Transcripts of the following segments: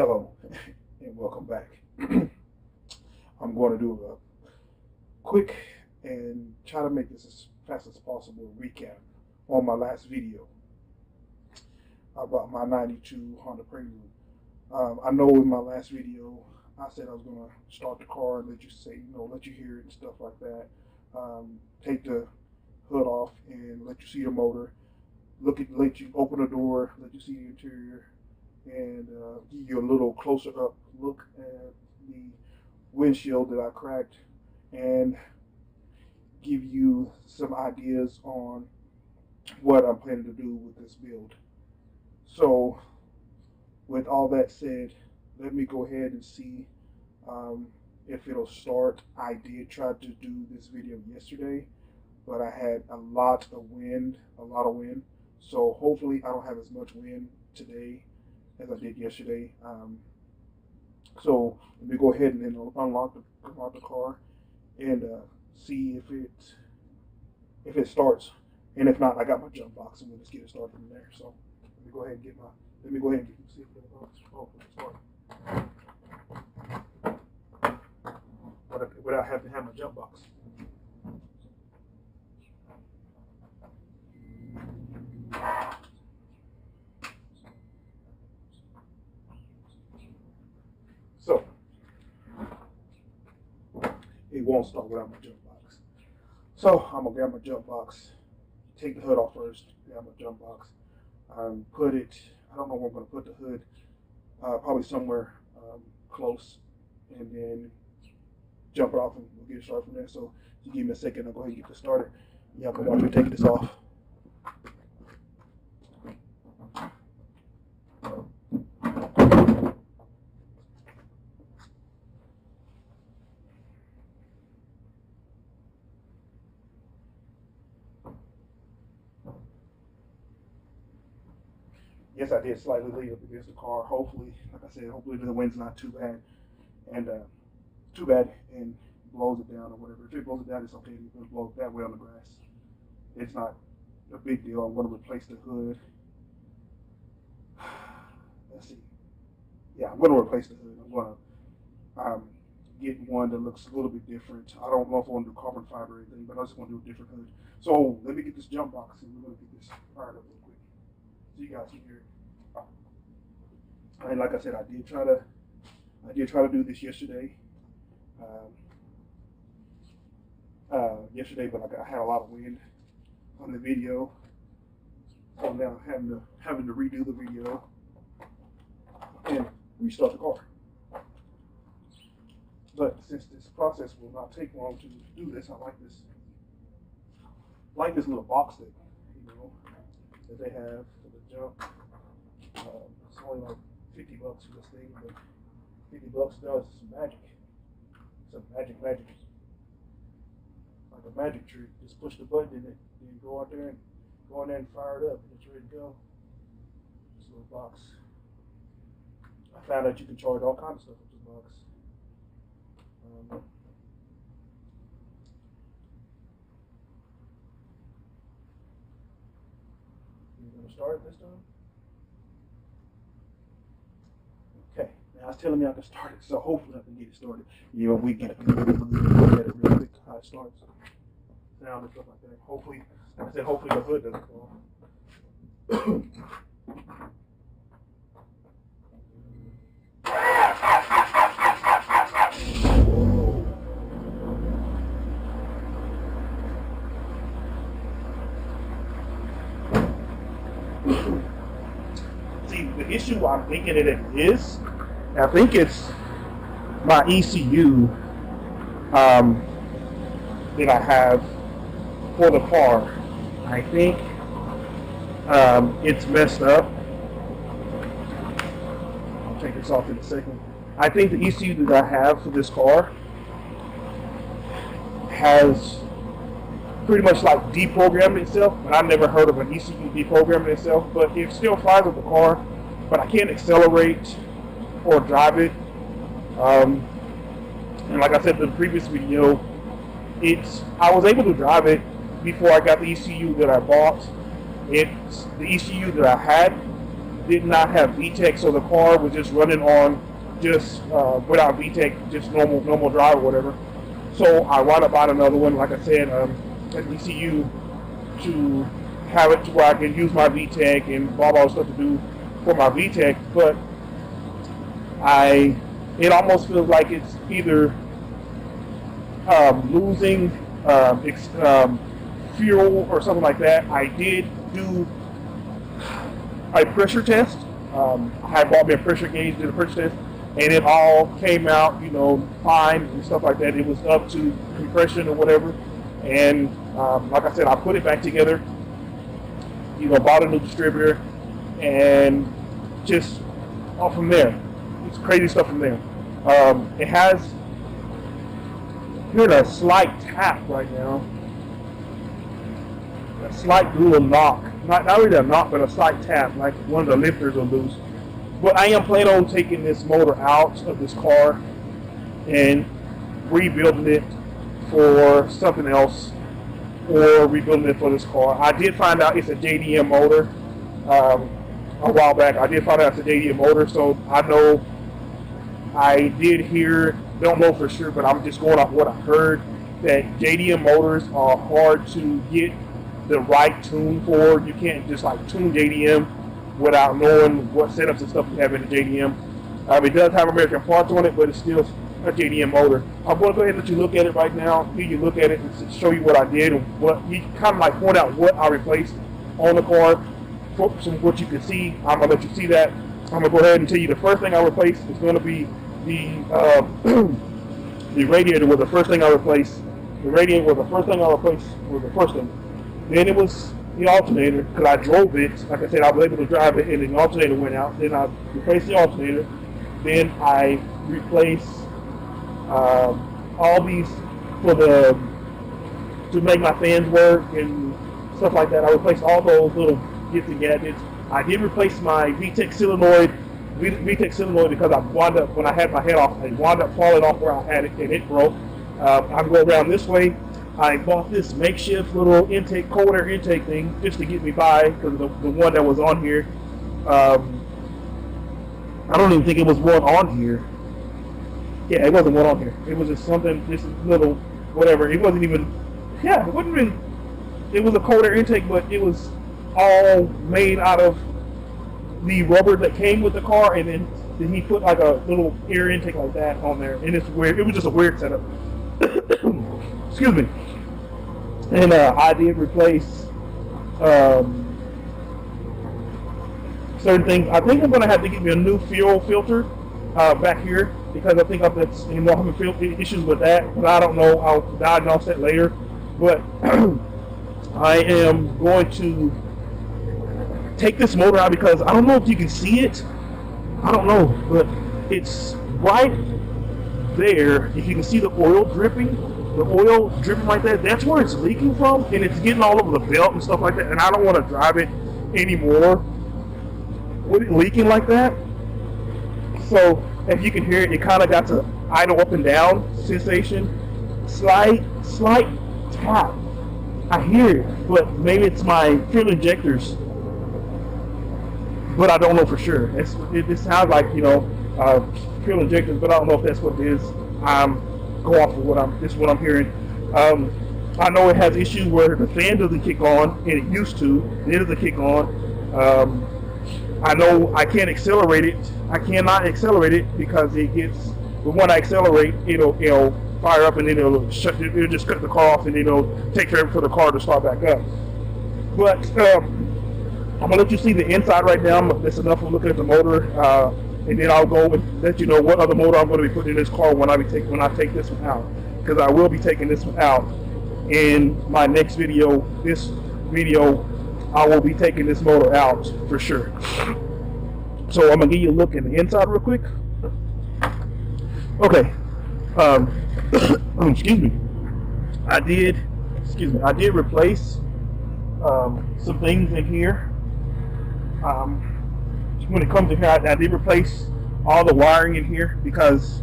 Hello and welcome back. I'm going to do a quick and try to make this as fast as possible recap on my last video about my 92 Honda Prelude. I know in my last video I said I was going to start the car and let you say, let you hear it and stuff like that. Take the hood off and let you see the motor. Let you open the door, let you see the interior, and give you a little closer up look at the windshield that I cracked, and give you some ideas on what I'm planning to do with this build. So with all that said, let me go ahead and see if it'll start. I did try to do this video yesterday, but I had a lot of wind. So hopefully I don't have as much wind today as I did yesterday. So let me go ahead and then unlock the car and see if it starts. And if not, I got my jump box and we'll just get it started from there. So let me go ahead and see if it starts. Without having to have my jump box. So it won't start without my jump box. So I'm gonna grab my jump box, take the hood off first, grab my jump box, put it, I don't know where I'm gonna put the hood, probably somewhere close, and then jump it off and we'll get it started from there. So if you give me a second, I'll go ahead and get this started. Yeah, I'm going to take this off. Yes, I did slightly lean up against the car. Hopefully, like I said, hopefully the wind's not too bad and blows it down or whatever. If it blows it down, it's okay. It's going to blow it that way on the grass. It's not a big deal. I'm going to replace the hood. Let's see. Yeah, I'm going to replace the hood. I'm going to get one that looks a little bit different. I don't know if I want to do carbon fiber or anything, but I just want to do a different hood. So let me get this jump box and we're going to get this fired up real quick so you guys can hear it. And like I said, I did try to do this yesterday. But I had a lot of wind on the video, so now I'm having to redo the video and restart the car. But since this process will not take long to do this, I like this little box that they have for the jump. It's only like $50 for this thing, but $50 does some magic. Some magic. Like a magic trick. Just push the button in it, then go out there and fire it up, and it's ready to go. This little box. I found out you can charge all kinds of stuff with this box. You gonna start it this time? Okay. Now it's telling me I can start it, so hopefully I can get it started. We get it. Look at it real quick how it starts. Sound and stuff like that. Hopefully, like I said, hopefully the hood doesn't fall. See, the issue I'm thinking it is, I think it's my ECU that I have for the car. I think it's messed up. I'll take this off in a second. I think the ECU that I have for this car has pretty much like deprogrammed itself, but I've never heard of an ECU deprogramming itself, but it still flies with the car, but I can't accelerate or drive it. And like I said in the previous video, I was able to drive it before I got the ECU that I bought. The ECU that I had did not have VTEC, so the car was just running on just without VTEC, just normal drive or whatever. So I wound up buying another one, like I said, at ECU, to have it to where I can use my VTEC and all the stuff to do for my VTEC. But it almost feels like it's either losing fuel or something like that. I did do a pressure test. I bought me a pressure gauge, did a pressure test, and it all came out, you know, fine and stuff like that. It was up to compression or whatever. And like I said, I put it back together, you know, bought a new distributor, and just off from there. It's crazy stuff from there. It has, here's a slight tap right now. A slight little knock. Not really a knock, but a slight tap, like one of the lifters are loose. But I am planning on taking this motor out of this car and rebuilding it for something else, or rebuilding it for this car. I did find out it's a JDM motor a while back. I did find out it's a JDM motor, so I know I did hear, don't know for sure, but I'm just going off what I heard, that JDM motors are hard to get the right tune for. You can't just like tune JDM without knowing what setups and stuff you have in the JDM. It does have American parts on it, but it's still a JDM motor. I'm going to go ahead and let you look at it right now. Here you look at it and show you what I did and what you kind of like point out what I replaced on the car. From what you can see, I'm going to let you see that. I'm going to go ahead and tell you the first thing I replaced is going to be the radiator was the first thing I replaced. The radiator was the first thing I replaced, was the first thing. Then it was the alternator, because I drove it. Like I said, I was able to drive it, and the alternator went out. Then I replaced the alternator. Then I replaced all these to make my fans work and stuff like that. I replaced all those little bits and gadgets. I did replace my VTEC solenoid because I wound up, when I had my head off, I wound up falling off where I had it, and it broke. I'm going around this way. I bought this makeshift little cold air intake thing just to get me by, because the one that was on here, I don't even think it was one on here. Yeah, it wasn't one on here. It was just something, this little whatever. It wasn't even, yeah, it wasn't even, it was a cold air intake, but it was all made out of the rubber that came with the car, and then he put like a little air intake like that on there, and it's weird. It was just a weird setup. Excuse me. And I did replace certain things. I think I'm going to have to get me a new fuel filter back here, because I think I'm having issues with that, but I don't know. I'll diagnose that later. But I am going to take this motor out, because I don't know if you can see it. I don't know, but it's right there. If you can see the oil dripping like that, that's where it's leaking from, and it's getting all over the belt and stuff like that, and I don't want to drive it anymore with it leaking like that. So if you can hear it, it kind of got to idle up and down sensation. Slight tap. I hear it, but maybe it's my fuel injectors, but I don't know for sure. It sounds like, you know, fuel injectors, but I don't know if that's what it is. Go off of this is what I'm hearing. I know it has issues where the fan doesn't kick on, and it used to. It doesn't kick on. I know I can't accelerate it. I cannot accelerate it, because it gets, when I accelerate, it'll fire up, and then it'll just cut the car off, and it'll take forever for the car to start back up. But I'm gonna let you see the inside right now. That's enough of looking at the motor. And then I'll go and let you know what other motor I'm going to be putting in this car when I take this one out, because I will be taking this one out in my next video. This video, I will be taking this motor out for sure. So I'm gonna give you a look at the inside real quick. Okay. Excuse me. I did replace some things in here. When it comes to here, I did replace all the wiring in here, because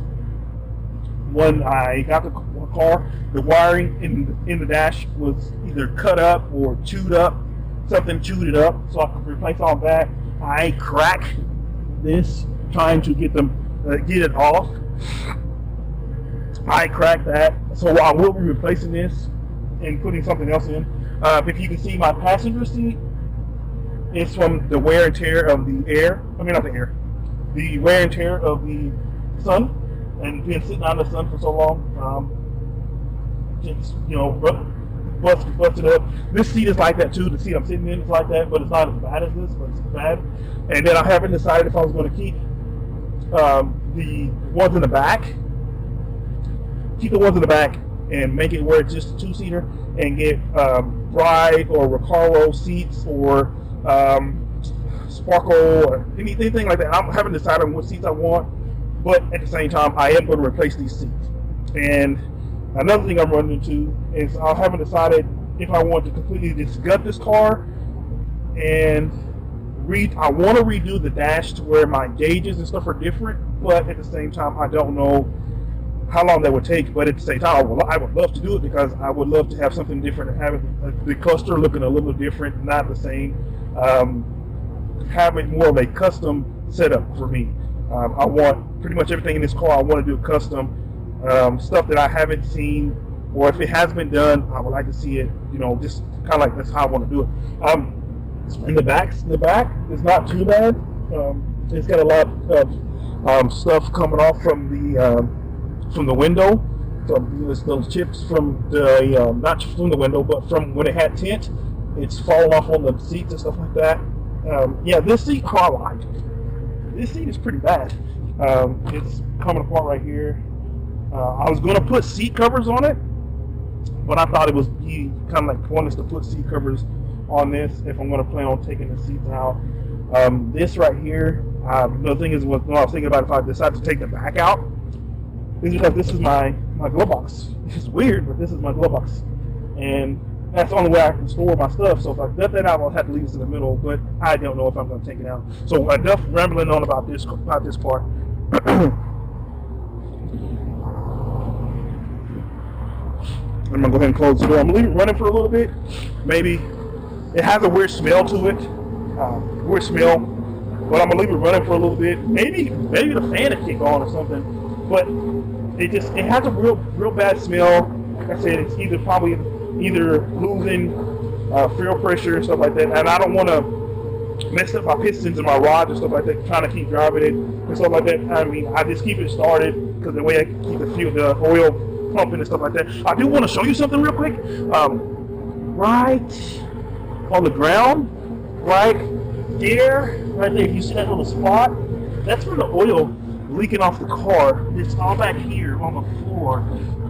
when I got the car, the wiring in the dash was either cut up or chewed up. Something chewed it up, so I could replace all that. I crack this trying to get it off. I cracked that, so I will be replacing this and putting something else in. If you can see my passenger seat, it's from the wear and tear of the air. I mean, not the air. The wear and tear of the sun, and being sitting out in the sun for so long, just, you know, busted up. This seat is like that too. The seat I'm sitting in is like that, but it's not as bad as this, but it's bad. And then I haven't decided if I was going to keep the ones in the back. Keep the ones in the back and make it where it's just a two-seater, and get Bride or Recaro seats or Sparkle or anything like that. I haven't decided on what seats I want, but at the same time, I am going to replace these seats. And another thing I'm running into is I haven't decided if I want to completely just gut this car and I want to redo the dash to where my gauges and stuff are different, but at the same time, I don't know how long that would take. But at the same time, I would love to do it because I would love to have something different and have the cluster looking a little different, not the same. Have it more of a custom setup for me. I want pretty much everything in this car. I want to do custom stuff that I haven't seen, or if it has been done, I would like to see it. You know, just kind of like that's how I want to do it. In the back is not too bad. It's got a lot of stuff coming off from the window. There's those chips from the not from the window, but from when it had tint. It's falling off on the seats and stuff like that. Yeah, this seat, I like it. This seat is pretty bad. It's coming apart right here. I was going to put seat covers on it, but I thought it was kind of like pointless to put seat covers on this if I'm going to plan on taking the seats out. This right here, the thing is, what I was thinking about if I decide to take the back out, is because this is my glove box. It's weird, but this is my glove box. And that's the only way I can store my stuff. So if I gut that out, I'll have to leave this in the middle, but I don't know if I'm going to take it out. So enough rambling on about this part. I'm going to go ahead and close the door. I'm going to leave it running for a little bit. Maybe it has a weird smell to it. Weird smell. But I'm going to leave it running for a little bit. Maybe the fan will kick on or something. But it has a real bad smell. Like I said, it's probably either losing fuel pressure and stuff like that. And I don't want to mess up my pistons and my rods and stuff like that, trying to keep driving it and stuff like that. I mean, I just keep it started because the way I can keep the oil pumping and stuff like that. I do want to show you something real quick. Right on the ground, right there, if you see that little spot, that's where the oil leaking off the car. It's all back here on the floor,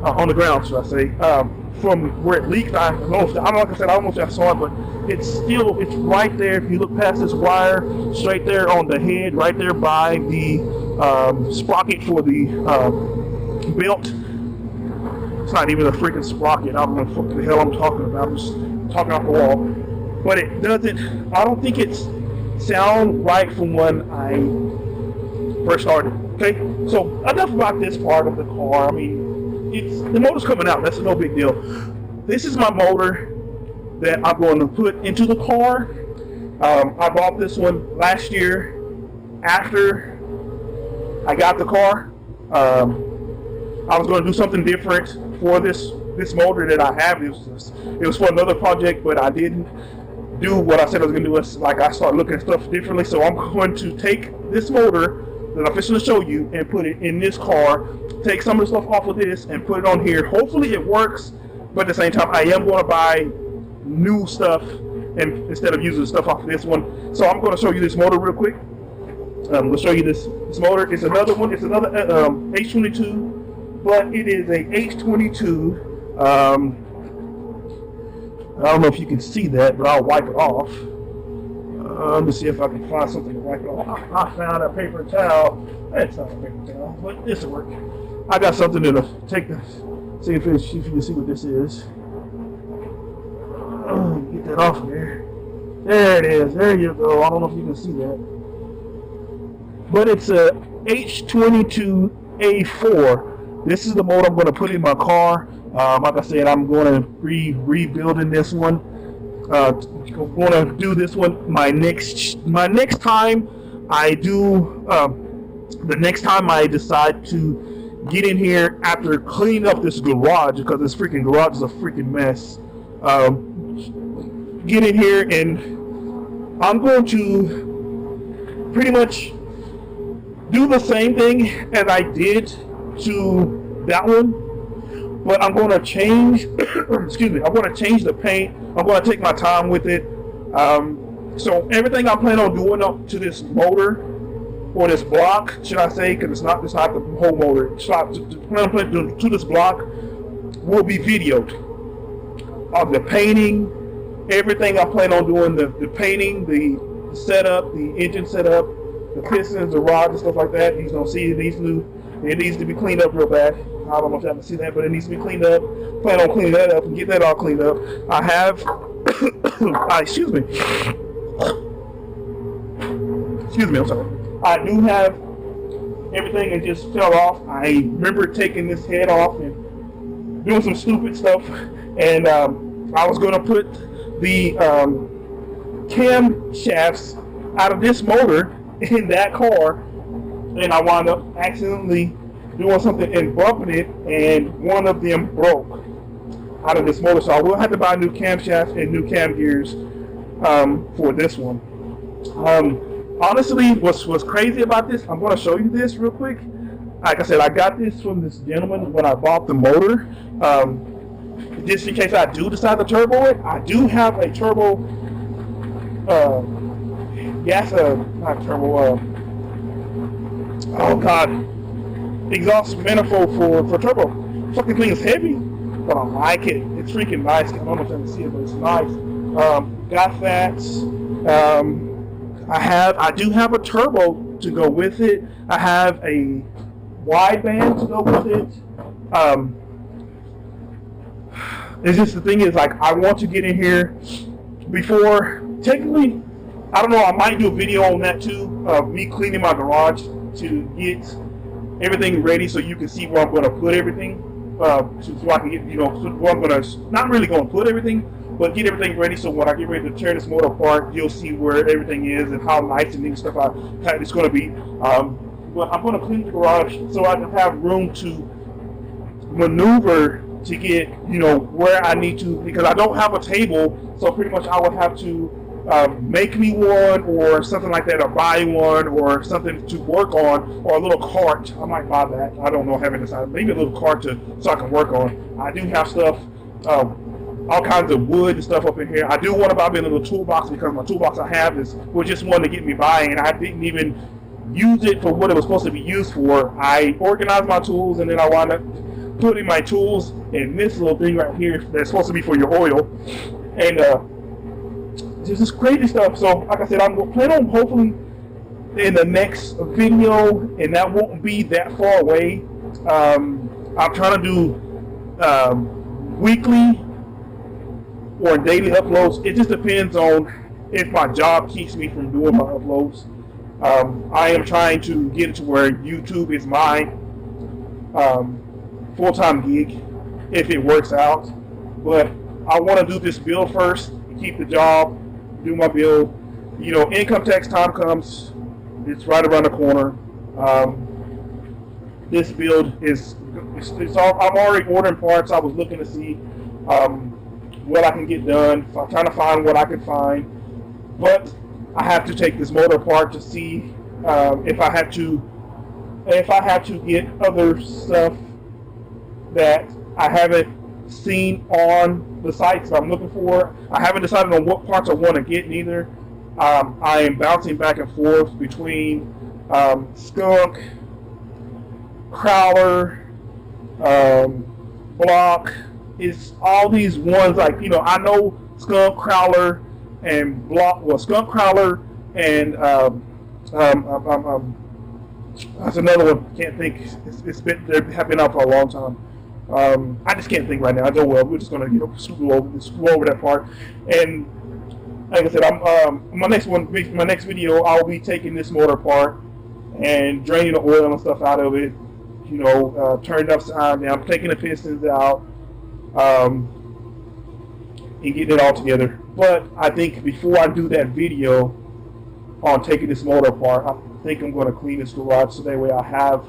on the ground, should I say. From where it leaked, I don't know if I saw it, but it's right there. If you look past this wire, straight there on the head, right there by the sprocket for the belt. It's not even a freaking sprocket. I don't know what the hell I'm talking about. I'm just talking off the wall. But it doesn't, I don't think it's sound right from when I first started. Okay, so enough about this part of the car. I mean, the motor's coming out. That's no big deal. This is my motor that I'm going to put into the car. I bought this one last year after I got the car. I was going to do something different for this motor that I have. It was for another project, but I didn't do what I said I was going to do. It's like I started looking at stuff differently. So I'm going to take this motor that I'm fixing to show you and put it in this car, take some of the stuff off of this and put it on here. Hopefully it works, but at the same time I am going to buy new stuff and instead of using the stuff off of this one. So I'm going to show you this motor real quick. Let's show you this motor. It's another one. It's another H22, but it is a H22. I don't know if you can see that, but I'll wipe it off. Let me see if I can find something to wipe it off. I found a paper towel. It's not a paper towel, but this will work. I got something to take this. See if you can see what this is. Get that off of there. There it is. There you go. I don't know if you can see that. But it's a H22A4. This is the motor I'm going to put in my car. Like I said, I'm going to rebuilding this one. Want to do this one my next time I do. The next time I decide to get in here after cleaning up this garage, because this freaking garage is a freaking mess. Get in here and I'm going to pretty much do the same thing as I did to that one, but I'm going to change. Excuse me. I'm going to change the paint. I'm going to take my time with it. So everything I plan on doing up to this motor, or this block, should I say, because it's not the whole motor. To this block will be videoed. Of the painting, everything I plan on doing, the painting, the setup, the engine setup, the pistons, the rods, and stuff like that. He's gonna see it needs to be cleaned up real bad. I don't know if y'all can see that, but it needs to be cleaned up. Plan on cleaning that up and get that all cleaned up. I have, excuse me, I'm sorry. I do have everything that just fell off. I remember taking this head off and doing some stupid stuff, and I was going to put the cam shafts out of this motor in that car, and I wound up accidentally doing something and bumping it, and one of them broke out of this motor. So I will have to buy new camshafts and new cam gears for this one. Honestly, what's crazy about this, I'm going to show you this real quick. Like I said, I got this from this gentleman when I bought the motor. Just in case I do decide to turbo it, I do have a turbo, not turbo, exhaust manifold for turbo. Fucking thing is heavy, but I like it. It's freaking nice. I don't know if you can see it, but it's nice. Got that. I do have a turbo to go with it. I have a wideband to go with it. It's just the thing is, like, I want to get in here before, technically, I don't know, I might do a video on that too, of me cleaning my garage to get everything ready so you can see where I'm going to put everything, so I can get, where I'm going to, not really going to put everything, but get everything ready so when I get ready to tear this motor apart, you'll see where everything is and how nice and neat stuff it's going to be. But I'm going to clean the garage so I can have room to maneuver to get, where I need to, because I don't have a table, so pretty much I would have to make me one or something like that, or buy one or something to work on, or a little cart. I might buy that. I don't know, I haven't decided. Maybe a little cart so I can work on. I do have stuff, all kinds of wood and stuff up in here. I do want to buy me a little toolbox because my toolbox I have was just one to get me by, and I didn't even use it for what it was supposed to be used for. I organized my tools, and then I wound up putting my tools in this little thing right here that's supposed to be for your oil, and just this crazy stuff. So like I said, I'm planning on hopefully in the next video, and that won't be that far away. I'm trying to do weekly or daily uploads. It just depends on if my job keeps me from doing my uploads. I am trying to get it to where YouTube is my full-time gig if it works out, but I want to do this build first, keep the job, do my build. Income tax time comes, it's right around the corner. This build it's all, I'm already ordering parts. I was looking to see what I can get done. So I'm trying to find what I can find, but I have to take this motor apart to see if I have to get other stuff that I haven't seen on the sites that I'm looking for. I haven't decided on what parts I want to get neither. I am bouncing back and forth between skunk, crawler, block. It's all these ones, like, I know skunk, crawler, and block. Well, skunk, crawler, and that's another one. Can't think. They have been out for a long time. I just can't think right now. I know well. We're just gonna screw over that part. And like I said, my next video, I'll be taking this motor apart and draining the oil and stuff out of it. Turning it upside down, taking the pistons out, and getting it all together. But I think before I do that video on taking this motor apart, I think I'm going to clean this garage so that way I have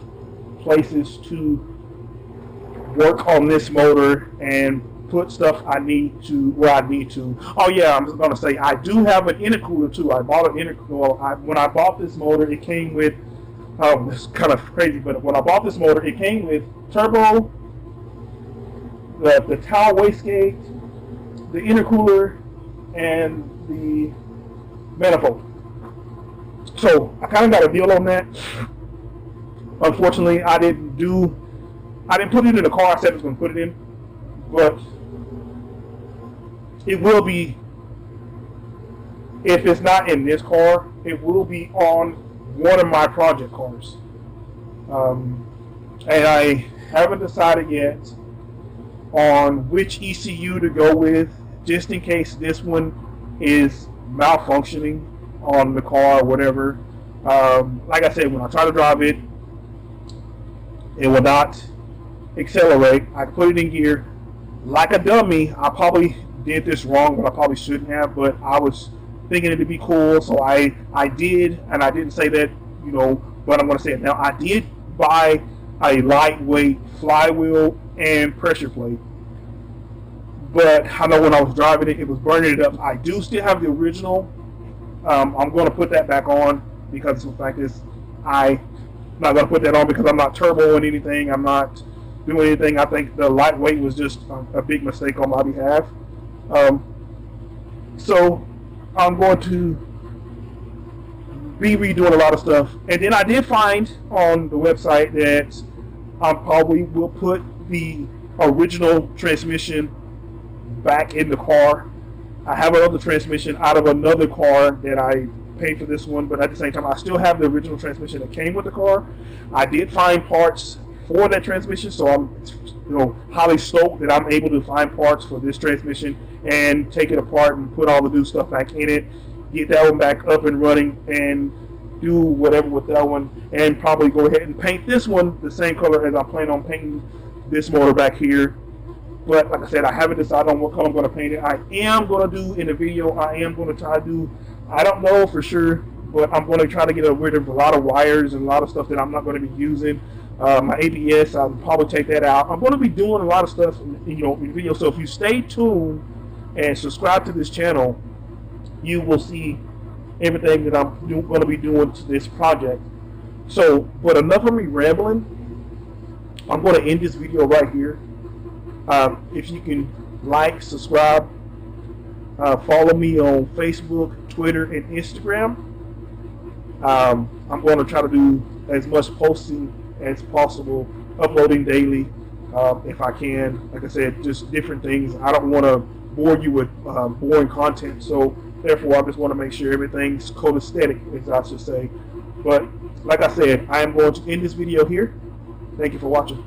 places to work on this motor and put stuff I need to where I need to. Oh yeah, I'm going to say I do have an intercooler too. I bought an intercooler. When I bought this motor, it came with, it's kind of crazy, but when I bought this motor, it came with turbo, the towel wastegate, the intercooler, and the manifold. So I kind of got a deal on that. Unfortunately, I didn't put it in the car. I said I was going to put it in, but it will be, if it's not in this car, it will be on one of my project cars. And I haven't decided yet on which ECU to go with, just in case this one is malfunctioning on the car or whatever. Like I said, when I try to drive it, it will not accelerate. I put it in gear like a dummy. I probably did this wrong, but I probably shouldn't have, but I was thinking it'd be cool, so I did, and I didn't say that, you know, but I'm going to say it now. I did buy a lightweight flywheel and pressure plate, but I know when I was driving it, it was burning it up. I do still have the original. I'm going to put that back on because the fact is I'm not going to put that on because I'm not turboing anything. I'm not doing anything. I think the lightweight was just a big mistake on my behalf. So I'm going to be redoing a lot of stuff. And then I did find on the website that I probably will put the original transmission back in the car. I have another transmission out of another car that I paid for this one, but at the same time I still have the original transmission that came with the car. I did find parts for that transmission, so I'm, you know, highly stoked that I'm able to find parts for this transmission and take it apart and put all the new stuff back in it, get that one back up and running, and do whatever with that one, and probably go ahead and paint this one the same color as I plan on painting this motor back here. But like I said, I haven't decided on what color I'm going to paint it. I am going to do in the video, I am going to try to do, I don't know for sure, but I'm going to try to get rid of a lot of wires and a lot of stuff that I'm not going to be using. My ABS, I'll probably take that out. I'm going to be doing a lot of stuff, you know, in the video. So if you stay tuned and subscribe to this channel, you will see everything that I'm going to be doing to this project. So, but enough of me rambling. I'm going to end this video right here. If you can like, subscribe, follow me on Facebook, Twitter, and Instagram. I'm going to try to do as much posting as possible, uploading daily if I can. Like I said, just different things. I don't want to bore you with boring content, so therefore I just want to make sure everything's copacetic, as I should say. But like I said, I am going to end this video here. Thank you for watching.